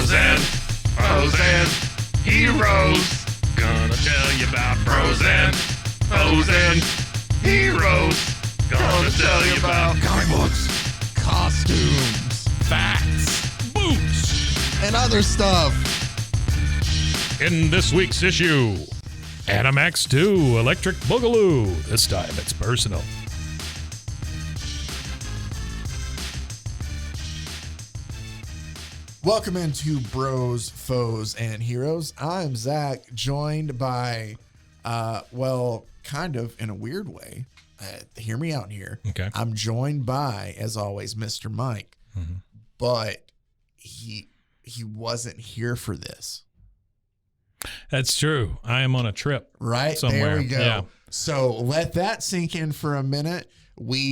Bros and heroes. Gonna tell you about bros and heroes. Gonna tell you about comic books, costumes, facts, Boots. and other stuff. In this week's issue, Animax 2 Electric Bugaloo. This time it's personal. Welcome into Bros, Foes, and Heroes. I'm Zach, joined by, kind of in a weird way. Hear me out here. Okay. I'm joined by, as always, Mr. Mike, but he wasn't here for this. That's true. I am on a trip. Right? Somewhere. There we go. Yeah. So let that sink in for a minute.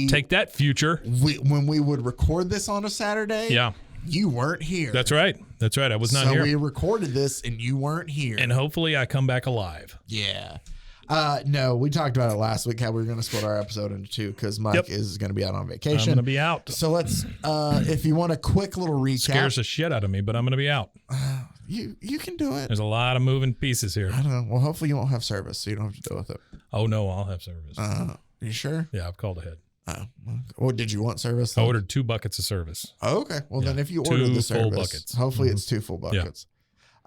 Take that, future. When we would record this on a Saturday, Yeah. you weren't here. That's right. That's right. I was not so here. we recorded this and you weren't here. And hopefully I come back alive. Yeah. No, we talked about it last week, how we were going to split our episode into two because Mike is going to be out on vacation. I'm going to be out. So let's, if you want a quick little recap. Scares the shit out of me, but I'm going to be out. You can do it. There's a lot of moving pieces here. I don't know. Well, hopefully you won't have service, so you don't have to deal with it. Oh, no, I'll have service. You sure? Yeah, I've called ahead. Well, did you want service? I ordered 2 buckets of service. Oh, okay. Well, Yeah. then if you 2 order the full service, buckets. hopefully it's 2 full buckets.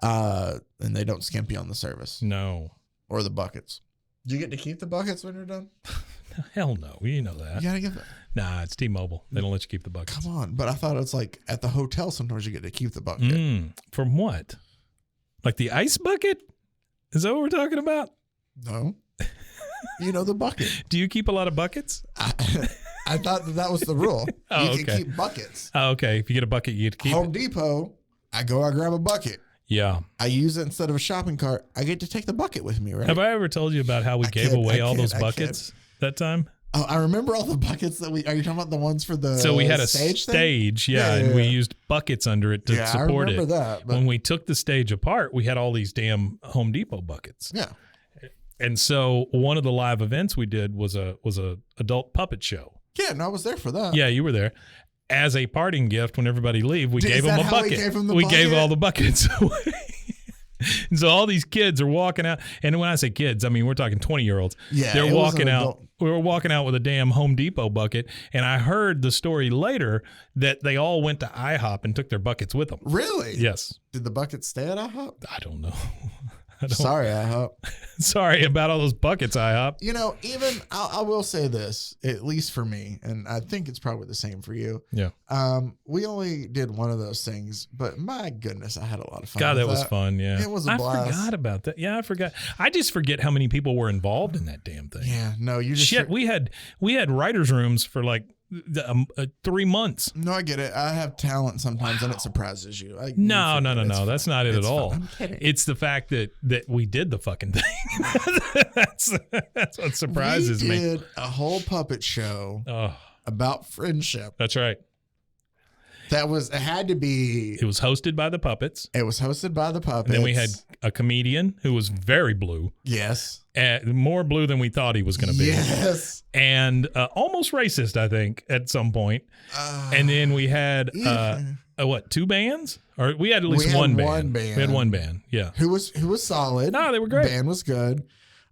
And they don't skimp you on the service No. or the buckets. Do you get to keep the buckets when you're done? Hell no. You know that. You gotta give it. Nah, it's T-Mobile. They don't let you keep the buckets. Come on. But I thought it's like at the hotel, sometimes you get to keep the bucket. From what? Like the ice bucket? Is that what we're talking about? No. You know the bucket. Do you keep a lot of buckets? I thought that was the rule. Oh, you okay. can keep buckets. Oh, okay. If you get a bucket, you get to keep Home it. Depot, I grab a bucket. Yeah. I use it instead of a shopping cart. I get to take the bucket with me, right? Have I ever told you about how we gave away all those buckets that time? Oh, I remember all the buckets that are you talking about the ones for the So we had a stage stage, and we used buckets under it to support I remember it. that. But When we took the stage apart, we had all these damn Home Depot buckets. yeah. And so one of the live events we did was a adult puppet show. Yeah, and I was there for that. Yeah, you were there. As a parting gift, when everybody leave, we gave Is them that a how we bucket. gave them the We bucket? gave all the buckets away. And so all these kids are walking out, and when I say kids, I mean we're talking 20-year-olds. Yeah, They're it was walking an out. adult. We were walking out with a damn Home Depot bucket, and I heard the story later that they all went to IHOP and took their buckets with them. Really? Yes. Did the bucket stay at IHOP? I don't know. Sorry, IHOP. Sorry about all those buckets, IHOP. You know, even I will say this, at least for me, and I think it's probably the same for you. Yeah. We only did one of those things, but my goodness, I had a lot of fun. God, with that was fun. Yeah. It was a blast. I forgot about that. Yeah, I forgot. I just forget how many people were involved in that damn thing. Yeah, no, you just Shit, we had writers' rooms for like 3 months. No, I get it. I have talent sometimes, and it surprises you. No. That's not it It's at all. fun. I'm kidding. It's the fact that we did the fucking thing. that's what surprises we me. did a whole puppet show Oh, about friendship. that's right. It had to be. It was hosted by the puppets. It was hosted by the puppets. And then we had a comedian who was very blue, yes, more blue than we thought he was going to be. Yes, And almost racist, I think, at some point. And then we had what, 2 bands? Or we had at least one band. We had one band. Yeah. who was solid. No, they were great. Band was good.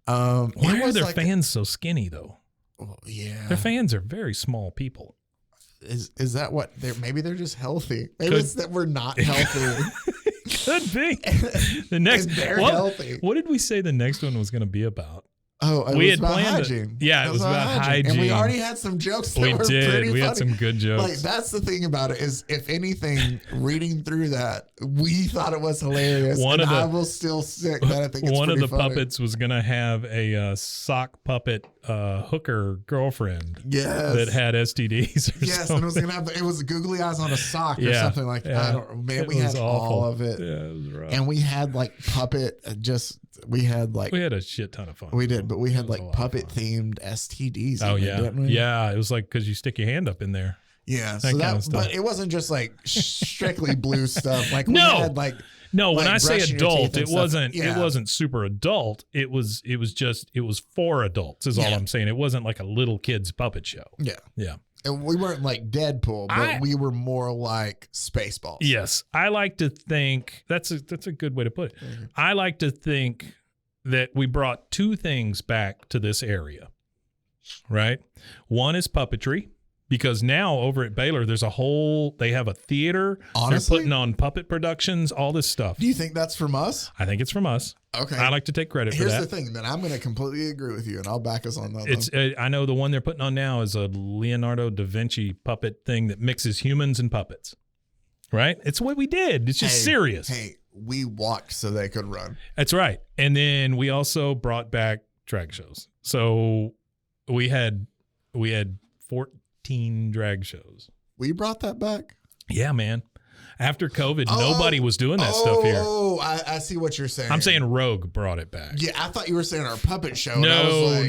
Why it are was their like- fans so skinny though? Oh, yeah, Their fans are very small people. is that what? Maybe they're just healthy. Maybe it's that we're not healthy. Could be. The next, they're healthy. What did we say the next one was going to be about? Oh, it We was had about planned it. hygiene. Yeah, it was about hygiene. And we already had some jokes that We were did. pretty We funny. had some good jokes. Like, that's the thing about it is, if anything, reading through that, we thought it was hilarious. I will still stick that. I think it's one of pretty the funny. puppets was going to have a sock puppet hooker girlfriend Yes. that had STDs or Yes, something. and it was gonna have it was googly eyes on a sock or Yeah, something like that. yeah. I don't. Man, It we was had awful. all of it, Yeah, it was rough. and we had like puppet. We had like we had a shit ton of fun. we did, but we It had was a like lot of puppet fun. themed STDs. Oh even, yeah, didn't we? yeah. It was like because you stick your hand up in there. Yeah, That kind of stuff. but it wasn't just like strictly blue stuff. Like No. we had like No, when like I say brushing your teeth adult, and it stuff. wasn't. Yeah. It wasn't super adult. It was for adults. Is all Yeah. I'm saying. It wasn't like a little kid's puppet show. yeah. Yeah. And we weren't like Deadpool, but we were more like Spaceballs. Yes. I like to think that's a good way to put it. Mm-hmm. I like to think that we brought two things back to this area, right? One is puppetry. Because now over at Baylor, they have a theater. Honestly? They're putting on puppet productions, all this stuff. Do you think that's from us? I think it's from us. Okay. I like to take credit for that. Here's the thing, then I'm going to completely agree with you, and I'll back us on that. I know the one they're putting on now is a Leonardo da Vinci puppet thing that mixes humans and puppets. Right? It's what we did. It's just serious. Hey, we walked so they could run. That's right. And then we also brought back drag shows. So we had 14 drag shows. We brought that back? Yeah, man. After COVID, nobody was doing that stuff here. Oh, I see what you're saying. I'm saying Rogue brought it back. Yeah, I thought you were saying our puppet show. No.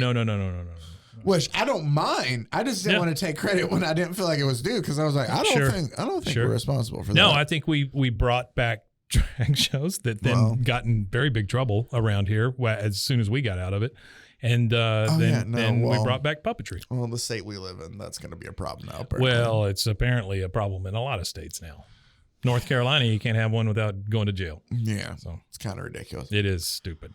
Which I don't mind. I just didn't want to take credit when I didn't feel like it was due because I was like, I don't think we're responsible for that. No, I think we brought back drag shows that then got in very big trouble around here as soon as we got out of it. And then we brought back puppetry. Well, the state we live in, that's going to be a problem now. Apparently. Well, it's apparently a problem in a lot of states now. North Carolina, you can't have one without going to jail. Yeah, so it's kind of ridiculous. It is stupid.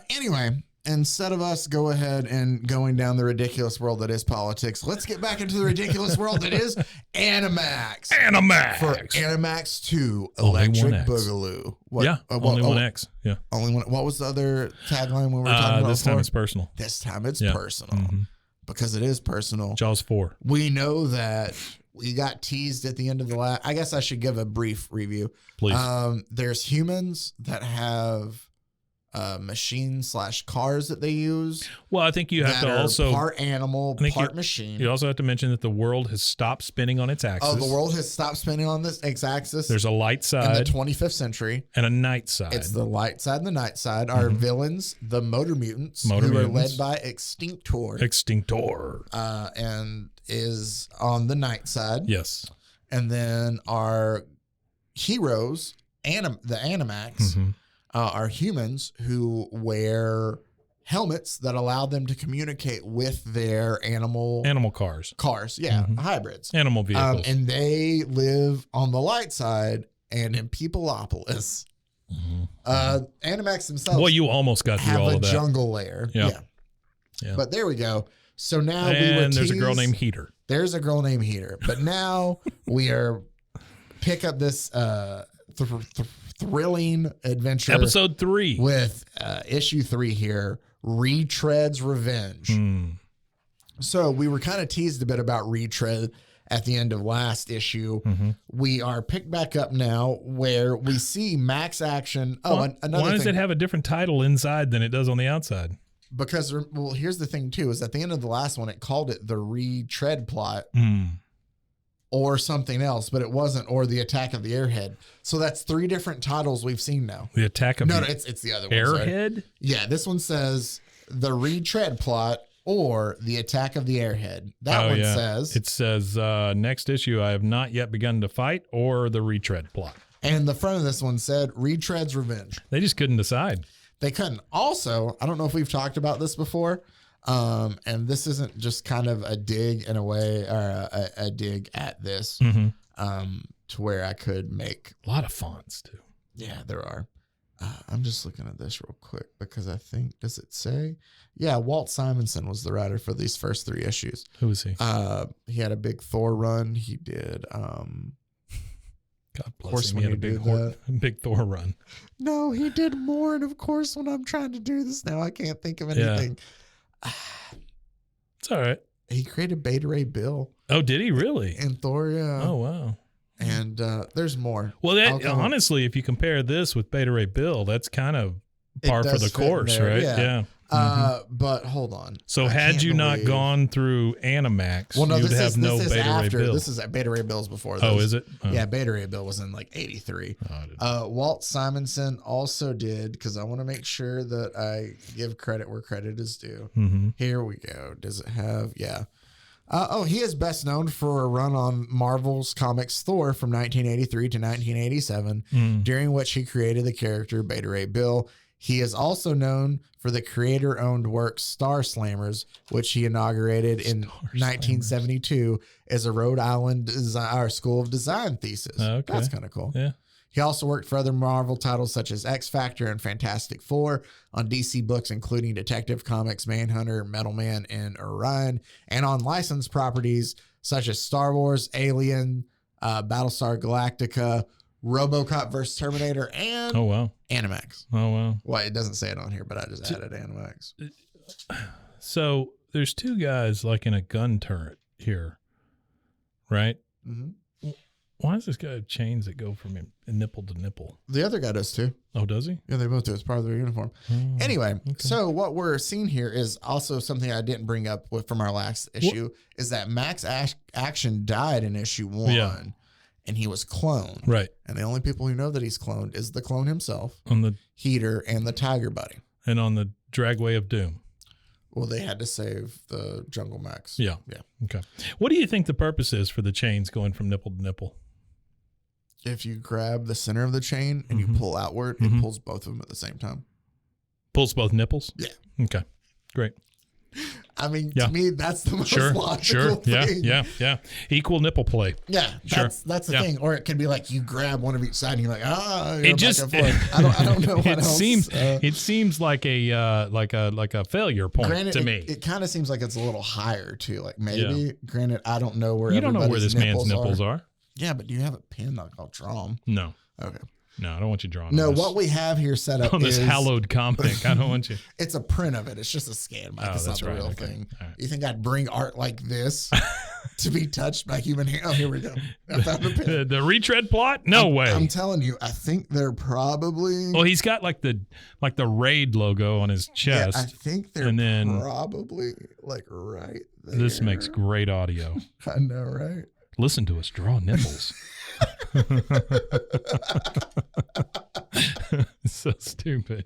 Anyway, instead of us go ahead and going down the ridiculous world that is politics, let's get back into the ridiculous world that is Animax. For Animax 2, Electric Bugaloo. Only one X. Yeah. Only one. What was the other tagline we were talking about? This time it's personal. This time it's personal. Mm-hmm. Because it is personal. Jaws 4. We know that we got teased at the end of the last. I guess I should give a brief review. Please. There's humans that have machine/cars that they use. Well, I think you have to also part animal, part machine. You also have to mention that the world has stopped spinning on its axis. Oh, the world has stopped spinning on its axis. There's a light side in the 25th century and a night side. It's the light side and the night side. Our villains, the motor mutants, who are led by Extinctor, and is on the night side. Yes, and then our heroes, the Animax. Are humans who wear helmets that allow them to communicate with their animal cars. Hybrids. Animal vehicles. And they live on the light side and in Peopleopolis. Animax themselves. Well, you almost got through all of that. Have a jungle lair. Yeah. But there we go. So now there's a girl named Heater. There's a girl named Heater. But now we pick up this thrilling adventure. Episode 3. With issue 3 here, Retread's Revenge. So we were kind of teased a bit about Retread at the end of last issue. We are picked back up now where we see Max Action. Another why does it have a different title inside than it does on the outside? Because, here's the thing too, is at the end of the last one, it called it the Retread plot. Or something else, but it wasn't, or the Attack of the Airhead. So that's 3 different titles we've seen now. The Attack of it's the other one. Airhead? Right? Yeah, this one says the Retread plot or the Attack of the Airhead. That one says. It says, next issue, I have not yet begun to fight, or the Retread plot. And the front of this one said Retread's Revenge. They just couldn't decide. They couldn't. Also, I don't know if we've talked about this before. And this isn't just kind of a dig in a way, or a dig at this, to where I could make a lot of fonts too. Yeah, there are. I'm just looking at this real quick because I think, does it say? Yeah, Walt Simonson was the writer for these first 3 issues. Who was he? He had a big Thor run. He did. God bless him. He had a big Thor run. No, he did more. And of course, when I'm trying to do this now, I can't think of anything. It's all right. He created Beta Ray Bill. Oh, did he really? And Thor, yeah. Oh, wow. And there's more. Well, honestly, if you compare this with Beta Ray Bill, that's kind of par for the course, right? Yeah. But hold on. So had you not gone through Animax, you'd have no Beta Ray Bill. This is Beta Ray Bill's before this. Oh, is it? Oh. Yeah, Beta Ray Bill was in like 83. Walt Simonson also did, because I want to make sure that I give credit where credit is due. Here we go. Does it have? Yeah. He is best known for a run on Marvel's Comics Thor from 1983 to 1987, during which he created the character Beta Ray Bill. He is also known for the creator-owned work Star Slammers, which he inaugurated in 1972 as a Rhode Island School of Design thesis. Okay. That's kind of cool. Yeah. He also worked for other Marvel titles such as X-Factor and Fantastic Four, on DC books including Detective Comics, Manhunter, Metal Man, and Orion, and on licensed properties such as Star Wars, Alien, Battlestar Galactica, RoboCop vs. Terminator, and Animax. Oh, wow. Well, it doesn't say it on here, but I just added Animax. So there's two guys like in a gun turret here, right? Mm-hmm. Why does this guy have chains that go from nipple to nipple? The other guy does too. Oh, does he? Yeah, they both do. It's part of their uniform. Anyway, so what we're seeing here is also something I didn't bring up from our last issue, is that Max Action died in issue 1, and he was cloned. Right. And the only people who know that he's cloned is the clone himself, on the Heater, and the Tiger Buddy. And on the Dragway of Doom. Well, they had to save the Jungle Max. Yeah. Yeah. Okay. What do you think the purpose is for the chains going from nipple to nipple? If you grab the center of the chain and you pull outward, it pulls both of them at the same time. Pulls both nipples? Yeah. Okay. Great. I mean, to me, that's the most logical thing. Yeah. Equal nipple play. Yeah, that's the thing. Or it could be like you grab one of each side and you're like, it just back and forth. I don't know what else. It seems like a failure point granted, to me. It kind of seems like it's a little higher too. Like maybe, granted, I don't know where you don't know where this man's nipples are. Yeah, but do you have a pin? Like I'll draw them. No. Okay. No, I don't want you drawing. No, what we have here set up on this hallowed comic. I don't want you. It's a print of it. It's just a scan, Mike. It's not the real thing. Right. You think I'd bring art like this to be touched by human hand? Oh, here we go. I found a pin. The retread plot? No way. I'm telling you, I think they're probably. Well, he's got like the Raid logo on his chest. Yeah, I think they're probably like right there. This makes great audio. I know, right? Listen to us draw nipples. So stupid.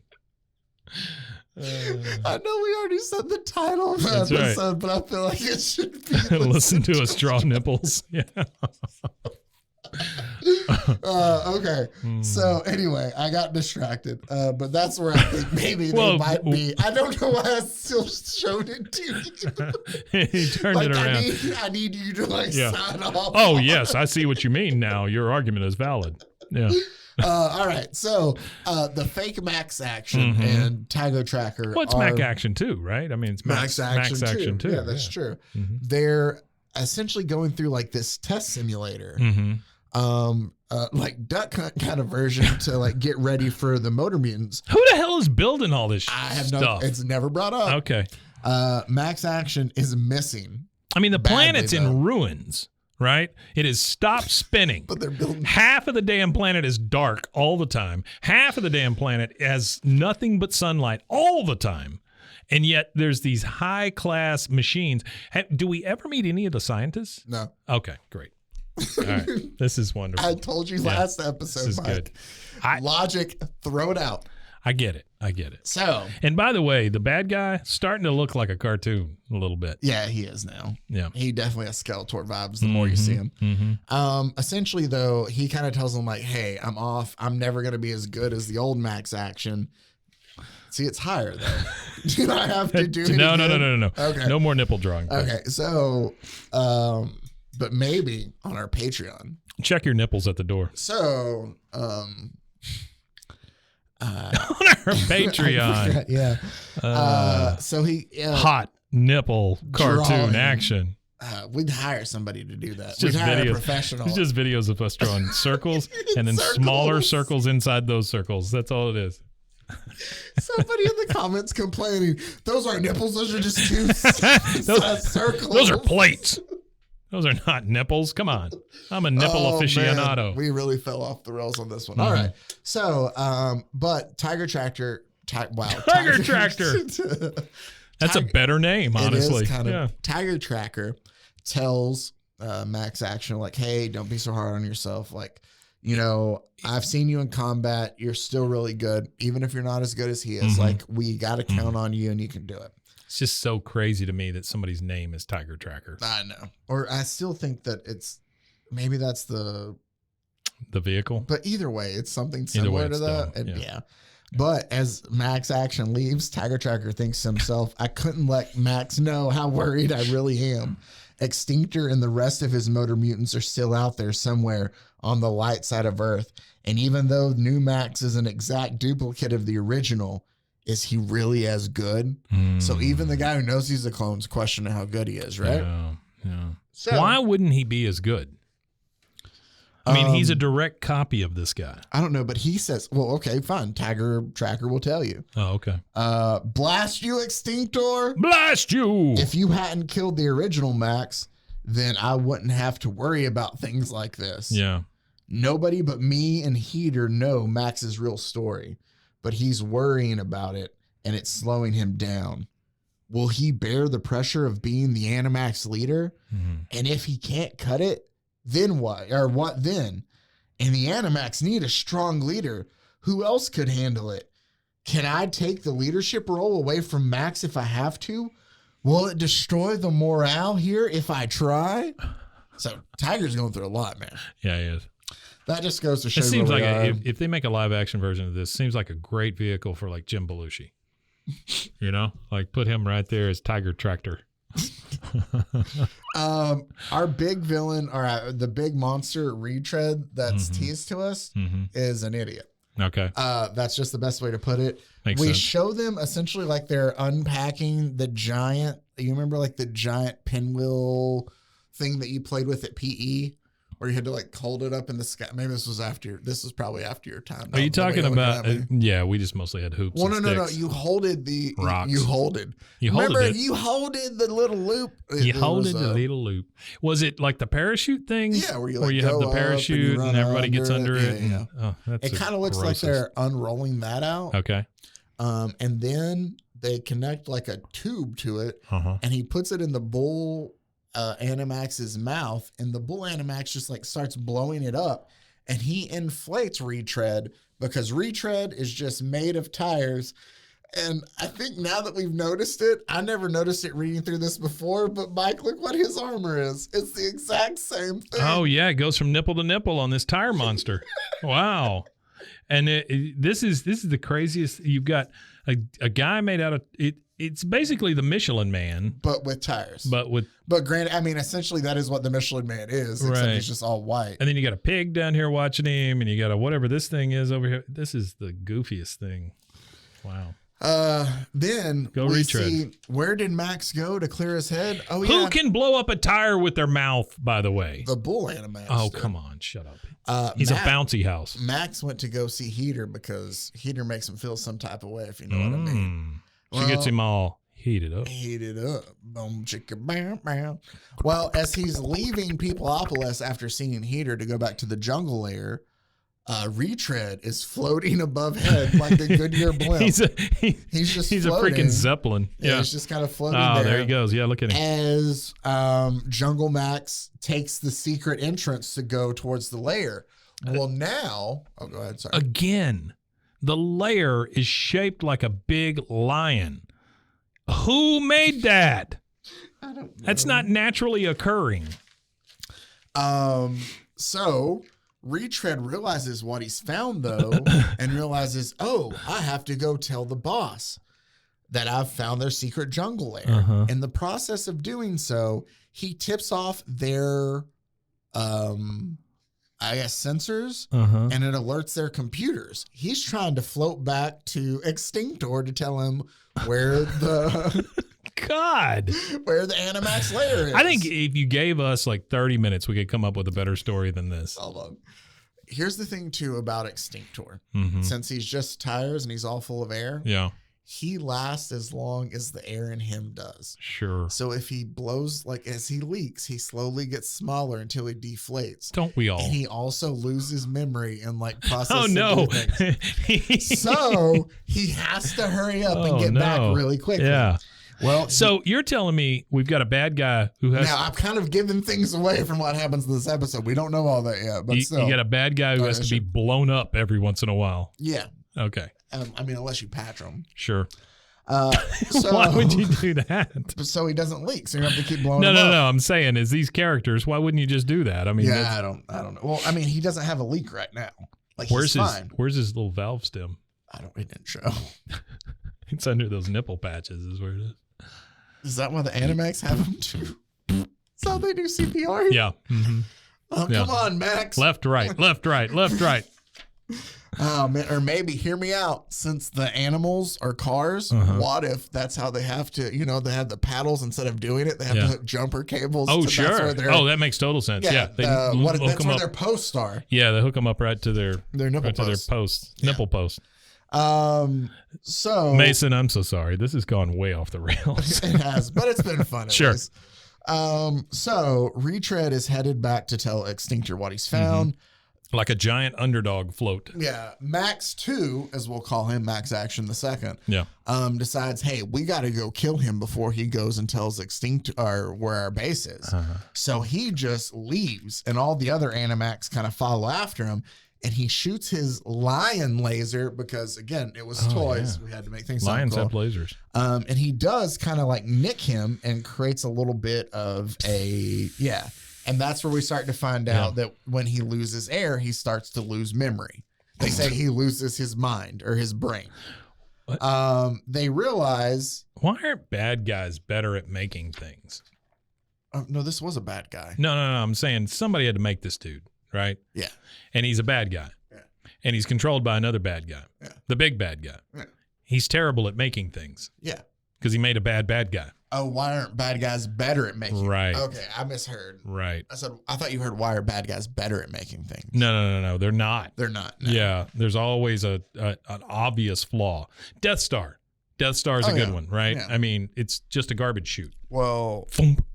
I know we already said the title of the episode, but I feel like it should be listen to us draw nipples. Yeah. Okay. So anyway, I got distracted, but that's where I think maybe they might be. I don't know why I still showed it to you. He turned it around. I need you to sign off. Oh yes, I see what you mean now. Your argument is valid. Yeah. All right. So the fake Max Action and Tiger Tracker. Well, it's Max Action too, right? I mean, it's Max Action too. Yeah, that's true. They're essentially going through like this test simulator. Like Duck Hunt kind of version to like get ready for the Motor Mutants. Who the hell is building all this I have stuff? It's never brought up. Okay. Max Action is missing. I mean, the planet's in ruins, right? It has stopped spinning. But they're building. Half of the damn planet is dark all the time. Half of the damn planet has nothing but sunlight all the time. And yet there's these high-class machines. Do we ever meet any of the scientists? No. Okay, great. All right. This is wonderful. I told you last episode, this is Mike. Good. Logic, throw it out. I get it. So, and by the way, the bad guy starting to look like a cartoon a little bit. Yeah, he is now. Yeah, he definitely has Skeletor vibes the more you see him. Essentially, though, he kind of tells him like, "Hey, I'm off. I'm never gonna be as good as the old Max Action." See, it's higher though. Do I have to do it? No. Okay, no more nipple drawing. Okay, so, but maybe on our Patreon. Check your nipples at the door. So, on our Patreon. So he hot nipple cartoon action. We'd hire somebody to do that. We'd hire a professional. It's just videos of us drawing circles and then smaller circles inside those circles. That's all it is. Somebody in the comments complaining, those aren't nipples, those are just two circles. Those are plates. Those are not nipples. Come on. I'm a nipple aficionado. Man. We really fell off the rails on this one. All right. So, but Tiger Tractor. Tiger Tractor. That's a better name, honestly. It is kind of. Tiger Tracker tells Max Action, like, hey, don't be so hard on yourself. Like, you know, I've seen you in combat. You're still really good. Even if you're not as good as he is, like, we got to count on you and you can do it. It's just so crazy to me that somebody's name is Tiger Tracker. I know. Or I still think that maybe that's the vehicle. But either way, it's something similar to that. And But as Max Action leaves, Tiger Tracker thinks to himself, I couldn't let Max know how worried I really am. Extinctor and the rest of his motor mutants are still out there somewhere on the light side of Earth. And even though new Max is an exact duplicate of the original, is he really as good? So even the guy who knows he's a clone's questioning how good he is, right? Yeah. So, why wouldn't he be as good? I mean, he's a direct copy of this guy. I don't know, but he says, well, okay, fine. Tiger Tracker will tell you. Oh, okay. Blast you, Extinctor. Blast you! If you hadn't killed the original Max, then I wouldn't have to worry about things like this. Yeah. Nobody but me and Heater know Max's real story, but he's worrying about it, and it's slowing him down. Will he bear the pressure of being the Animax leader? And if he can't cut it, then what? Or what then? And the Animax need a strong leader. Who else could handle it? Can I take the leadership role away from Max if I have to? Will it destroy the morale here if I try? So Tiger's going through a lot, man. Yeah, he is. That just goes to show. It seems like if they make a live action version of this, seems like a great vehicle for like Jim Belushi. You know, like put him right there as Tiger Tractor. Our big villain, or the big monster retread that's teased to us is an idiot. Okay. That's just the best way to put it. Makes we sense. show them essentially like they're unpacking the giant, you remember like the giant pinwheel thing that you played with at PE? Where you had to like hold it up in the sky. Maybe this was probably after your time. Are you talking about? Yeah, we just mostly had hoops. Well, and no. sticks. You holded the rocks. You holded. Remember, you holded the little loop. You holded the little loop. Was it like the parachute thing? Yeah, where you have the parachute and everybody gets under it. Yeah. Oh, that's it kind of looks like they're unrolling that out. Okay. And then they connect like a tube to it, and he puts it in the bull Animax's mouth, and the bull Animax just like starts blowing it up, and he inflates Retread because Retread is just made of tires. And I think now that we've noticed it, I never noticed it reading through this before, but Mike, look what his armor is. It's the exact same thing. Oh yeah, it goes from nipple to nipple on this tire monster. Wow. And this is the craziest. You've got a guy made out of it. It's basically the Michelin Man, but with tires. But granted, I mean, essentially that is what the Michelin Man is, except he's just all white. And then you got a pig down here watching him, and you got a whatever this thing is over here. This is the goofiest thing. Wow. Then go we retread. See, where did Max go to clear his head? Oh yeah. Who can blow up a tire with their mouth, by the way? The bull Animax. Oh, come on, shut up. He's a bouncy house. Max went to go see Heater because Heater makes him feel some type of way, if you know what I mean. She gets him all heated up. Boom, chicka, bam, bam. Well, as he's leaving Peopleopolis after seeing Heater to go back to the jungle lair, Retread is floating above head like the Goodyear blimp. He's a freaking Zeppelin. Yeah, he's just kind of floating there he goes. Yeah, look at him. As Jungle Max takes the secret entrance to go towards the lair. Well, now... Oh, go ahead. Sorry. Again, the lair is shaped like a big lion. Who made that? I don't know. That's not naturally occurring. So... Retread realizes what he's found, though, and realizes, oh, I have to go tell the boss that I've found their secret jungle lair. In the process of doing so, he tips off their, sensors, and it alerts their computers. He's trying to float back to Extinctor to tell him where the... where the Animax lair is. I think if you gave us like 30 minutes, we could come up with a better story than this. Hold on. Here's the thing, too, about Extinctor. Since he's just tires and he's all full of air, he lasts as long as the air in him does. Sure. So if he blows, like as he leaks, he slowly gets smaller until he deflates. Don't we all? And he also loses memory and like process. Oh, no. Things. So he has to hurry up and get back really quickly. Yeah. Well, so you're telling me we've got a bad guy who has... Now, I'm kind of giving things away from what happens in this episode. We don't know all that yet, but still. You got a bad guy who has to be blown up every once in a while. Yeah. Okay. I mean, unless you patch him. Sure. So, why would you do that? So he doesn't leak. So you have to keep blowing him up. No. I'm saying is these characters, why wouldn't you just do that? I mean, I don't know. Well, I mean, he doesn't have a leak right now. Like, where's his little valve stem? It didn't show. It's under those nipple patches is where it is. Is that why the Animax have them too? That's how they do CPR? Yeah. Mm-hmm. Oh, Yeah. come on, Max. Left, right, left, right, left, right. Or maybe hear me out. Since the animals are cars, what if that's how they have to? They have the paddles instead of doing it. They have to hook jumper cables. Oh, that's sure. where That makes total sense. Yeah, that's where their posts are. Yeah, they hook them up right to their nipple posts. Nipple posts. So Mason, I'm so sorry. This has gone way off the rails. It has, but it's been fun. Sure. Least. So Retread is headed back to tell Extinctor what he's found. Like a giant underdog float. Yeah. Max 2, as we'll call him, Max Action the second. Yeah. Decides, hey, we got to go kill him before he goes and tells Extinctor where our base is. So he just leaves, and all the other Animax kind of follow after him. And he shoots his lion laser because, again, it was toys. Yeah. We had to make things Lions cool. have lasers. And he does kind of like nick him and creates a little bit of a, And that's where we start to find out that when he loses air, he starts to lose memory. They say he loses his mind or his brain. What? They realize. Why aren't bad guys better at making things? No, this was a bad guy. No. I'm saying somebody had to make this dude. Right? Yeah. And he's a bad guy. Yeah. And he's controlled by another bad guy. Yeah. The big bad guy. Yeah. He's terrible at making things. Yeah. Because he made a bad guy. Oh, why aren't bad guys better at making things? Right. Okay, I misheard. Right. I thought you heard why are bad guys better at making things? No. They're not. They're not. No. Yeah. There's always an obvious flaw. Death Star is a good one, right? Yeah. I mean, it's just a garbage chute. Well,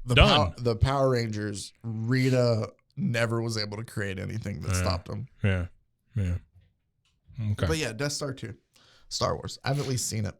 done. The Power Rangers, Rita never was able to create anything that stopped them. Yeah. Okay. But yeah, Death Star 2. Star Wars. I've at least seen it.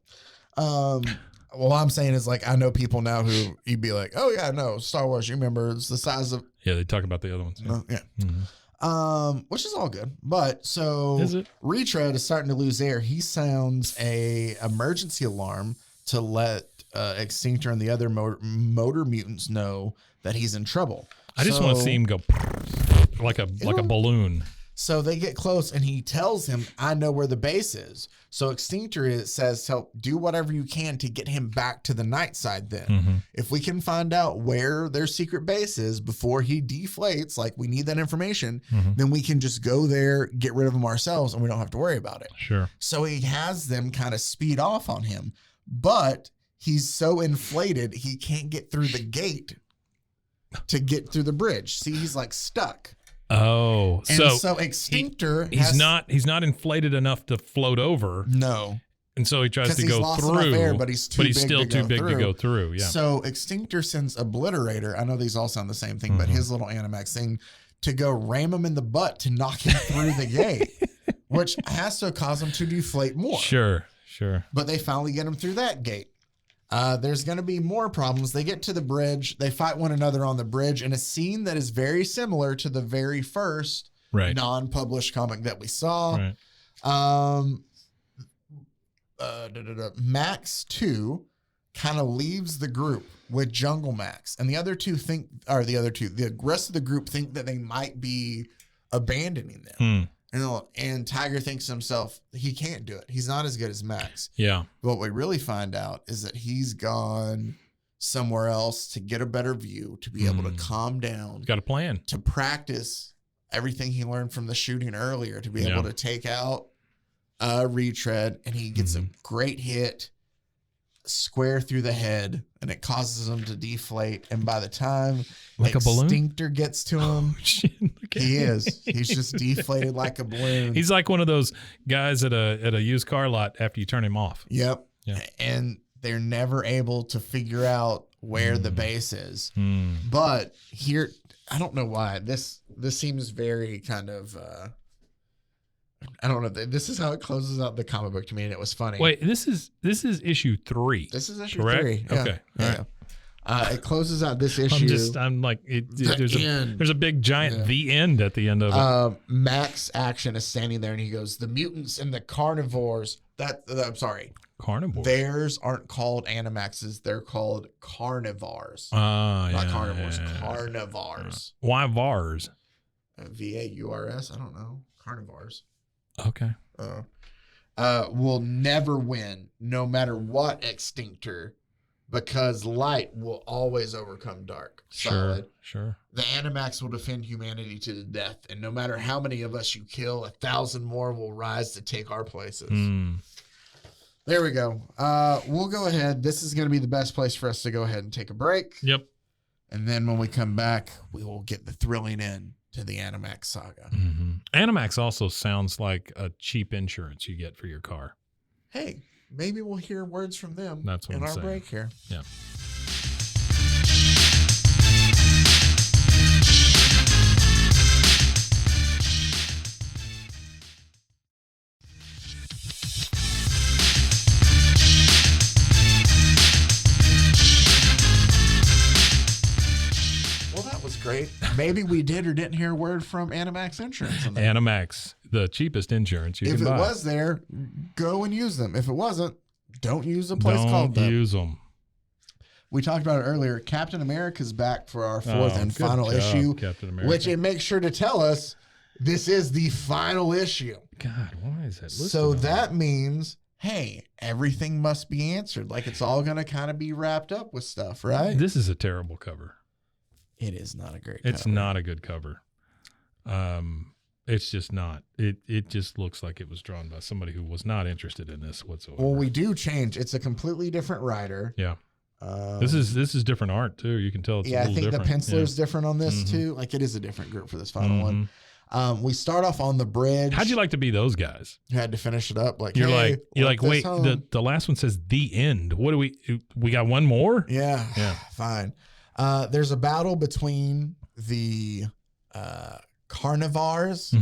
What I'm saying is, like, I know people now who you'd be like, oh yeah, no, Star Wars, you remember it's the size of. Yeah, they talk about the other ones. Yeah. Which is all good. But so is it? Retread is starting to lose air. He sounds a emergency alarm to let Extinctor and the other motor mutants know that he's in trouble. I just want to see him go like a balloon. So they get close and he tells him, I know where the base is. So Extinctor says, do whatever you can to get him back to the night side then. If we can find out where their secret base is before he deflates, like we need that information, then we can just go there, get rid of him ourselves, and we don't have to worry about it. Sure. So he has them kind of speed off on him, but he's so inflated, he can't get through the gate to get through the bridge. See, he's like stuck. Oh, and so Extinctor he's not inflated enough to float over. No. And so he tries to go through, air, but he's still too big to go through. Yeah. So Extinctor sends Obliterator. I know these all sound the same thing, but his little Animax thing to go ram him in the butt to knock him through the gate, which has to cause him to deflate more. Sure. But they finally get him through that gate. There's going to be more problems. They get to the bridge. They fight one another on the bridge in a scene that is very similar to the very first non-published comic that we saw. Right. Max 2 kind of leaves the group with Jungle Max, and the rest of the group think that they might be abandoning them. And Tiger thinks to himself, he can't do it. He's not as good as Max. Yeah. What we really find out is that he's gone somewhere else to get a better view, to be able to calm down. He's got a plan. To practice everything he learned from the shooting earlier, to be able to take out Retread. And he gets a great hit square through the head, and it causes him to deflate. And by the time like a balloon Extinctor gets to him, he's just deflated like a balloon. He's like one of those guys at a used car lot after you turn him off. Yep. Yeah. And they're never able to figure out where the base is. But here, I don't know why this seems very kind of I don't know. This is how it closes out the comic book to me, and it was funny. Wait, this is issue 3. This is issue correct? 3. Yeah. Okay. Yeah. Right. It closes out this issue. I'm like, there's a big giant the end at the end of it. Max Action is standing there, and he goes, "The mutants and the carnivores." I'm sorry. Carnivores. Theirs aren't called Animaxes; they're called carnivores. Not carnivores. Carnivores. Why Vars? VAURS. I don't know. Carnivores. Okay. will never win, no matter what extinctor, because light will always overcome dark. Solid. Sure. The Animax will defend humanity to the death, and no matter how many of us you kill, 1,000 more will rise to take our places. There we go. We'll go ahead. This is going to be the best place for us to go ahead and take a break. Yep. And then when we come back, we will get the thrilling end to the Animax saga. Animax also sounds like a cheap insurance you get for your car. Hey, maybe we'll hear words from them That's what in I'm our saying. break here. Yeah. Well, that was great. Maybe we did or didn't hear a word from Animax Insurance. On that. Animax, the cheapest insurance you If can it buy. was there, go and use them. If it wasn't, don't use a place called Don't them. use them. We talked about it earlier. Captain America's back for our fourth and good final job, issue, Captain America. which it makes sure to tell us this is the final issue. God, why is that? So that means, hey, everything must be answered. Like it's all going to kind of be wrapped up with stuff, right? This is a terrible cover. It is not a great It's cover. not a good cover. It's just not. It just looks like it was drawn by somebody who was not interested in this whatsoever. Well, we do change. It's a completely different writer. Yeah. This is different art too. You can tell it's a I little think different. the penciler's different on this too. Like it is a different group for this final one. We start off on the bridge. How'd you like to be those guys? Had to finish it up. Like You're hey, like, wait, the last one says the end. What do we got one more? Yeah. Fine. There's a battle between the Carnivores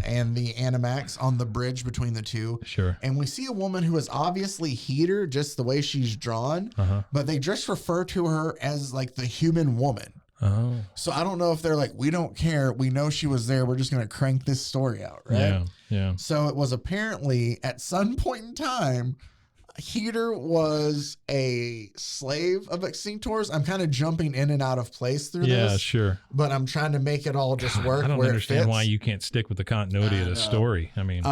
and the Animax on the bridge between the two. Sure. And we see a woman who is obviously Heater, just the way she's drawn, but they just refer to her as like the human woman. Oh. So I don't know if they're like, we don't care. We know she was there. We're just going to crank this story out, right? Yeah. So it was apparently at some point in time, Heater was a slave of Extinctors. I'm kind of jumping in and out of place through this. Yeah, sure. But I'm trying to make it all just work. I don't where understand it fits. why you can't stick with the continuity of the story. I mean,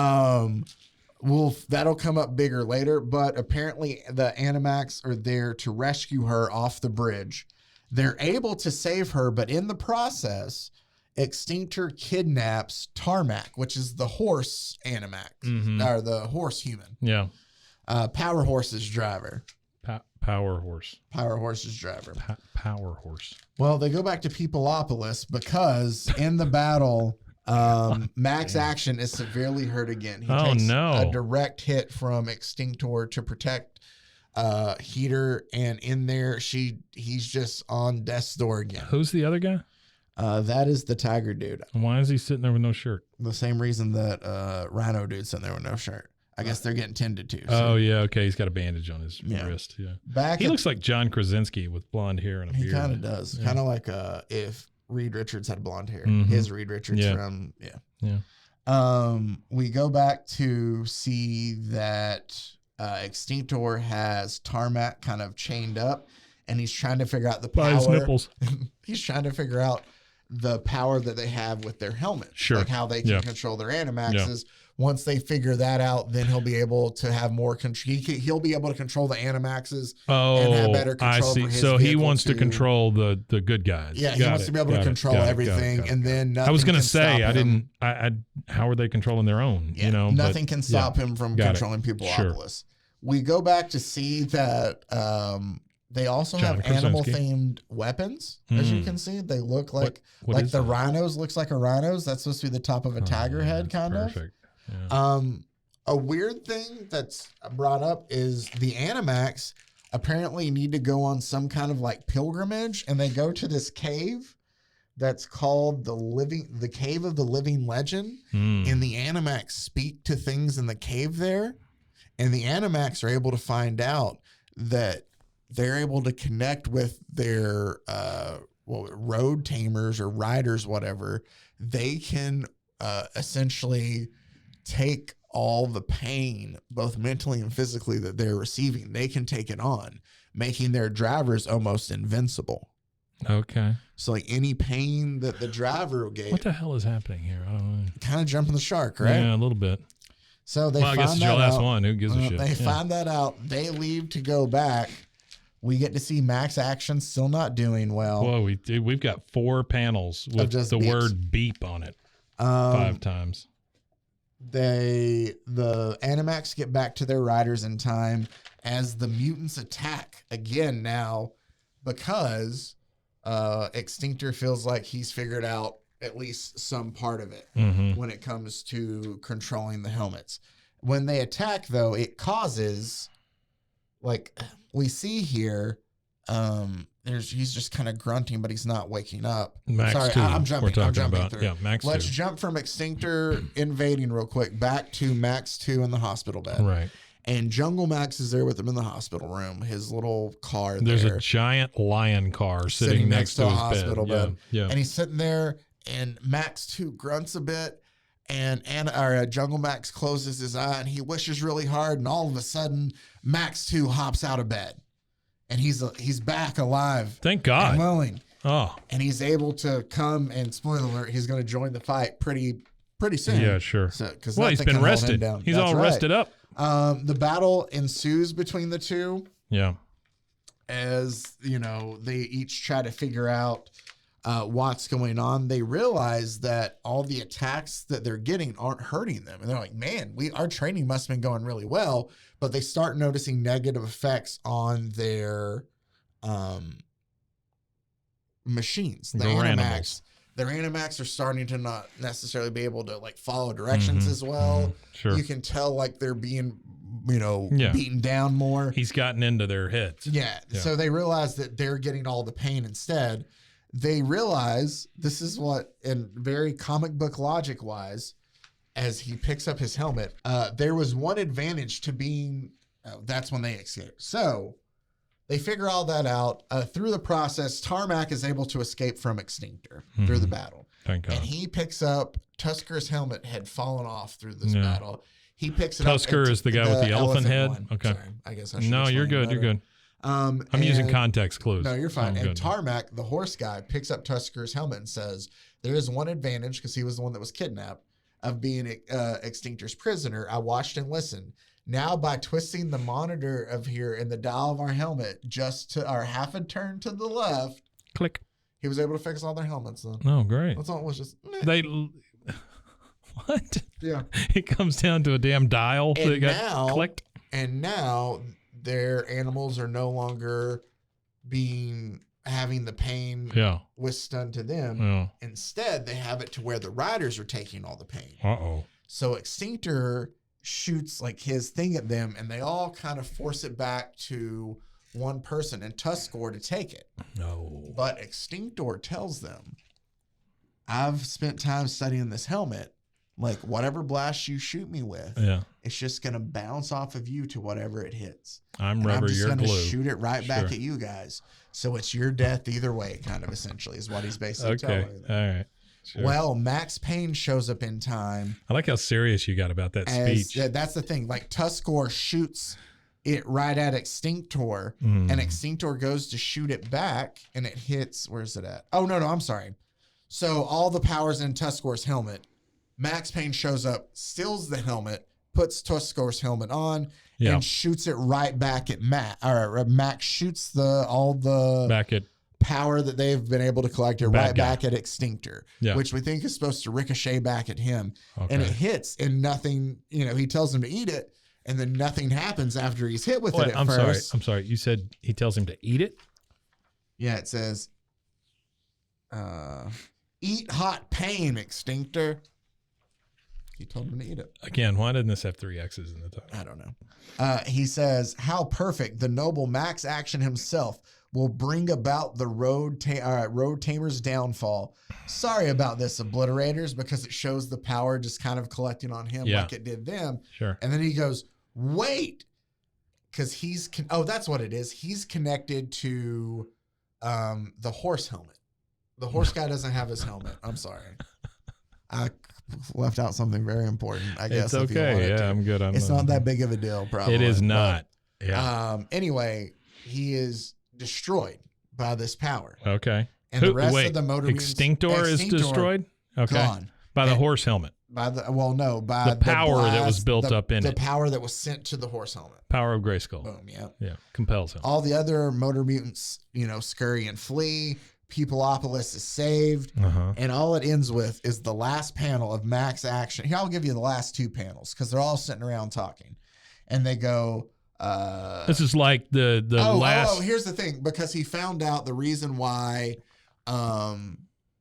That'll come up bigger later. But apparently the Animax are there to rescue her off the bridge. They're able to save her, but in the process, Extinctor kidnaps Tarmac, which is the horse Animax, or the horse human. yeah. Power Horse's driver. Power Horse. Power Horse's driver. Power Horse. Well, they go back to Peopleopolis because in the battle, Max Action is severely hurt again. He takes a direct hit from Extinctor to protect Heater, and in there, he's just on death's door again. Who's the other guy? That is the Tiger dude. Why is he sitting there with no shirt? The same reason that Rhino dude's sitting there with no shirt. I guess they're getting tended to. So. Oh, yeah. Okay. He's got a bandage on his wrist. Yeah. He looks like John Krasinski with blonde hair and a beard. He kind of does. Kind of like if Reed Richards had blonde hair. His Reed Richards from, we go back to see that Extinctor has Tarmac kind of chained up, and he's trying to figure out the power. By his nipples. He's trying to figure out the power that they have with their helmet. Sure. Like how they can control their Animaxes. Once they figure that out, then he'll be able to have more control. He'll be able to control the Animaxes and have better control. I see. Over his so he vehicle wants too. to control the good guys. Yeah, he wants to be able to control everything, and then nothing I was going to say I didn't. how are they controlling their own? Yeah, you know, nothing can stop him from controlling Peopleopolis. We go back to see that they also have animal-themed weapons. As you can see, they look like like the rhinos. Looks like a rhinos. That's supposed to be the top of a tiger head, kind of. Perfect. Yeah. A weird thing that's brought up is the Animax apparently need to go on some kind of like pilgrimage, and they go to this cave that's called the Cave of the Living Legend. And the Animax speak to things in the cave there, and the Animax are able to find out that they're able to connect with their road tamers or riders, whatever. They can essentially take all the pain, both mentally and physically, that they're receiving. They can take it on, making their drivers almost invincible. Okay. So like any pain that the driver will get. What the hell is happening here? I don't know. Kind of jumping the shark, right? Yeah, a little bit. So they Well, I guess find it's your that last out. one. Who gives a shit? They find that out. They leave to go back. We get to see Max Action still not doing well. Whoa, we've got 4 panels with just the beeps. word beep on it 5 times. The Animax get back to their riders in time as the mutants attack again now because Extinctor feels like he's figured out at least some part of it when it comes to controlling the helmets. When they attack, though, it causes, like we see here, he's just kind of grunting, but he's not waking up. Max Sorry, 2, I'm jumping about. through. Yeah, Max Let's 2. jump from Extinctor invading real quick back to Max 2 in the hospital bed. Right. And Jungle Max is there with him in the hospital room, his little car There's there. a giant lion car sitting next to a his hospital bed. Yeah. And he's sitting there, and Max 2 grunts a bit, and Jungle Max closes his eye, and he wishes really hard, and all of a sudden, Max 2 hops out of bed. And he's back alive. Thank God. And willing. Oh. And he's able to come, and spoiler alert, he's going to join the fight pretty soon. Yeah, sure. So, well, he's been rested. He's That's all right. rested up. The battle ensues between the two. Yeah. As, they each try to figure out what's going on. They realize that all the attacks that they're getting aren't hurting them. And they're like, man, our training must have been going really well. But they start noticing negative effects on their machines. The Animax. Their Animax are starting to not necessarily be able to follow directions as well. Sure. You can tell they're being, beaten down more. He's gotten into their heads. Yeah. So they realize that they're getting all the pain instead. They realize this is what, and very comic book logic wise, as he picks up his helmet, there was one advantage to being, that's when they escape. So they figure all that out. Through the process, Tarmac is able to escape from Extinctor through the battle. Thank God. And he picks up, Tusker's helmet had fallen off through this battle. He picks it up. Tusker is the guy with the elephant head? One. Okay. Sorry, I guess I should No, you're explain good. You're better. good. I'm using context clues. No, you're fine. I'm And good. Tarmac, the horse guy, picks up Tusker's helmet and says, there is one advantage, because he was the one that was kidnapped, of being Extinctor's prisoner. I watched and listened. Now, by twisting the monitor of here in the dial of our helmet just to our half a turn to the left, Click. he was able to fix all their helmets then. Oh, great. That's all it was, just meh. They what? Yeah. It comes down to a damn dial And that got now- clicked. And now their animals are no longer having the pain Yeah. withstood to them. Yeah. Instead, they have it to where the riders are taking all the pain. Uh-oh. So Extinctor shoots his thing at them, and they all kind of force it back to one person and Tuskor to take it. No. But Extinctor tells them, I've spent time studying this helmet. Whatever blast you shoot me with, it's just going to bounce off of you to whatever it hits. I'm And rubber, I'm just you're going to glue. shoot it right back Sure. at you guys. So it's your death either way, kind of essentially, is what he's basically telling Okay. them. All right. Sure. Well, Max Payne shows up in time. I like how serious you got about that speech. That's the thing. Tuskor shoots it right at Extinctor, Mm. and Extinctor goes to shoot it back, and it hits. Where's it at? Oh, no, I'm sorry. So all the power's in Tuskor's helmet. Max Payne shows up, steals the helmet, puts Tuskor's helmet on, and shoots it right back at Max. Or Max shoots all the Back at power that they've been able to collect it right back at Extinctor, Yeah. which we think is supposed to ricochet back at him. Okay. And it hits, and nothing, he tells him to eat it, and then nothing happens after he's hit with it at I'm first. sorry. You said he tells him to eat it? Yeah, it says, eat hot pain, Extinctor. He told him to eat it. Again, why didn't this have 3 X's in the title? I don't know. He says, how perfect the noble Max Action himself will bring about the road tamer's downfall. Sorry about this, obliterators, because it shows the power just kind of collecting on him like it did them. Sure. And then he goes, wait, because that's what it is. He's connected to the horse helmet. The horse guy doesn't have his helmet. I'm sorry. I left out something very important, I guess. It's okay. Yeah, I'm good on that. It's not that big of a deal, probably. It is not. But, Yeah. Anyway, he is destroyed by this power. Okay. And the rest of the motor Extinctor is destroyed? Okay. Gone. By the horse helmet. the power that was built up in the it. power that was sent to the horse helmet. Power of Grayskull. Boom, yeah. Yeah, compels him. All the other motor mutants, scurry and flee. Peopleopolis is saved. And all it ends with is the last panel of Max Action. Here, I'll give you the last 2 panels because they're all sitting around talking. And they go... this is like the last... Oh, here's the thing. Because he found out the reason why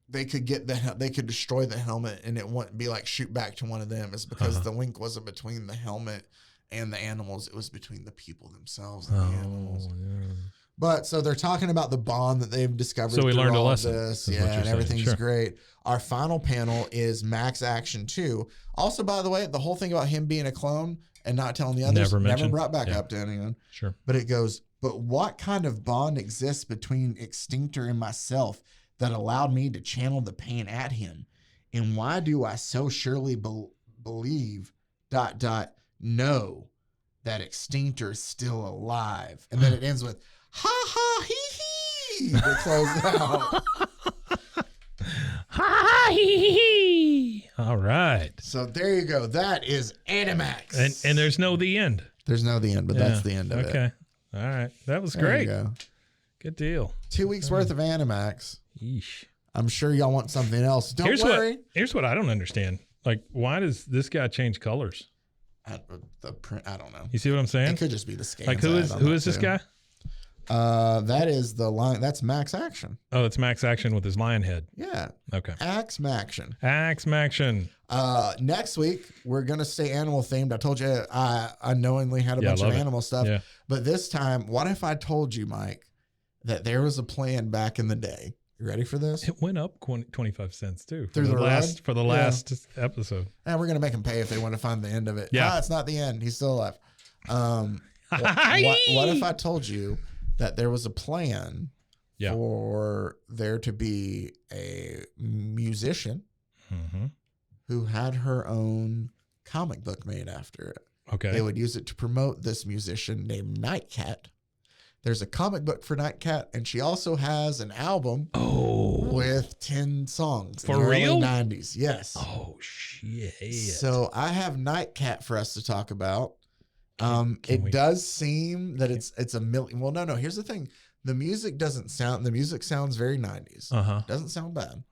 they could destroy the helmet and it wouldn't be like shoot back to one of them is because the link wasn't between the helmet and the animals. It was between the people themselves and the animals. Yeah. But so they're talking about the bond that they've discovered. So we through learned a all lesson. This. Yeah, and everything's sure. great. Our final panel is Max Action 2. Also, by the way, the whole thing about him being a clone and not telling the others never brought back up to anyone. Sure. But it goes, but what kind of bond exists between Extinctor and myself that allowed me to channel the pain at him? And why do I so surely believe ... know that Extinctor is still alive? And then it ends with, ha ha hee hee, to close out. Ha ha hee hee. All right. So there you go. That is Animax. And there's no the end. There's no the end, but that's the end of it. Okay. All right. That was There great. you go. Good deal. 2 weeks worth of Animax. Yeesh. I'm sure y'all want something else. Don't worry. Here's what I don't understand. Like, why does this guy change colors? The print, I don't know. You see what I'm saying? It could just be the scan. Like, who is this guy? That is the line. That's Max Action. Oh, it's Max Action with his lion head. Yeah. Okay. Axe Maction. Axe Maction. Next week we're gonna stay animal themed. I told you I unknowingly had a bunch of animal stuff. Yeah. But this time, what if I told you, Mike, that there was a plan back in the day? You ready for this? It went up 25 cents too Through the last ride? for the last episode. And we're gonna make them pay if they want to find the end of it. Yeah. It's not the end. He's still alive. What if I told you that there was a plan for there to be a musician who had her own comic book made after it? Okay. They would use it to promote this musician named Nightcat. There's a comic book for Nightcat, and she also has an album with 10 songs. For in the real? early 90s. Yes. Oh, shit. So I have Nightcat for us to talk about. It does seem that it's a million. Well, no. Here's the thing. The music sounds very 90s. Doesn't sound bad.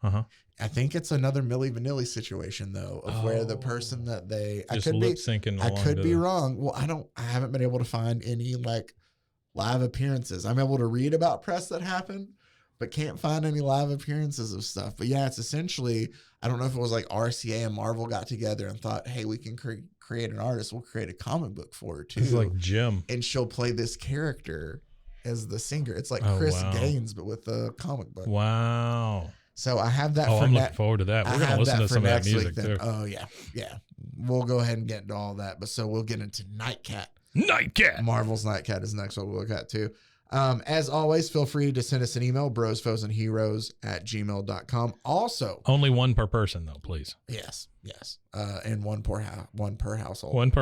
I think it's another Milli Vanilli situation though, of where the person that they just lip syncing. I could be wrong. Well, I haven't been able to find any like live appearances. I'm able to read about press that happened, but can't find any live appearances of stuff. But yeah, it's essentially, I don't know if it was like RCA and Marvel got together and thought, hey, we can create an artist. We'll create a comic book for her too. It's like Jim. And she'll play this character as the singer. It's like Chris Gaines, but with a comic book. Wow. So I have that. I'm looking forward to that. We're going to listen to some of that music too. Oh yeah. We'll go ahead and get into all that. But so we'll get into Nightcat. Marvel's Nightcat is next one we'll look at too. As always, feel free to send us an email, brosfoesandheroes@gmail.com. Also, only one per person though, please. Yes. And one per household. One per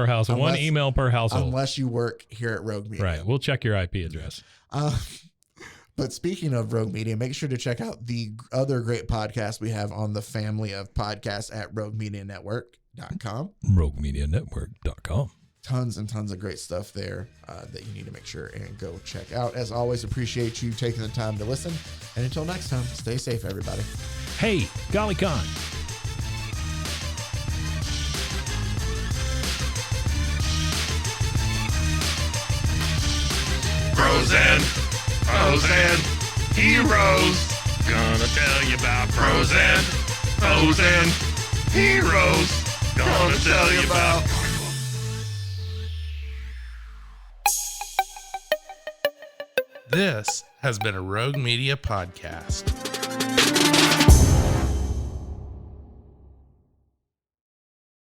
household. One email per household. Unless you work here at Rogue Media. Right. We'll check your IP address. But speaking of Rogue Media, make sure to check out the other great podcasts we have on the family of podcasts at roguemedianetwork.com. roguemedianetwork.com. Tons and tons of great stuff there that you need to make sure and go check out. As always, appreciate you taking the time to listen. And until next time, stay safe, everybody. Hey, Golly Con. Frozen heroes. Gonna tell you about Frozen heroes. Gonna tell you about. This has been a Rogue Media podcast.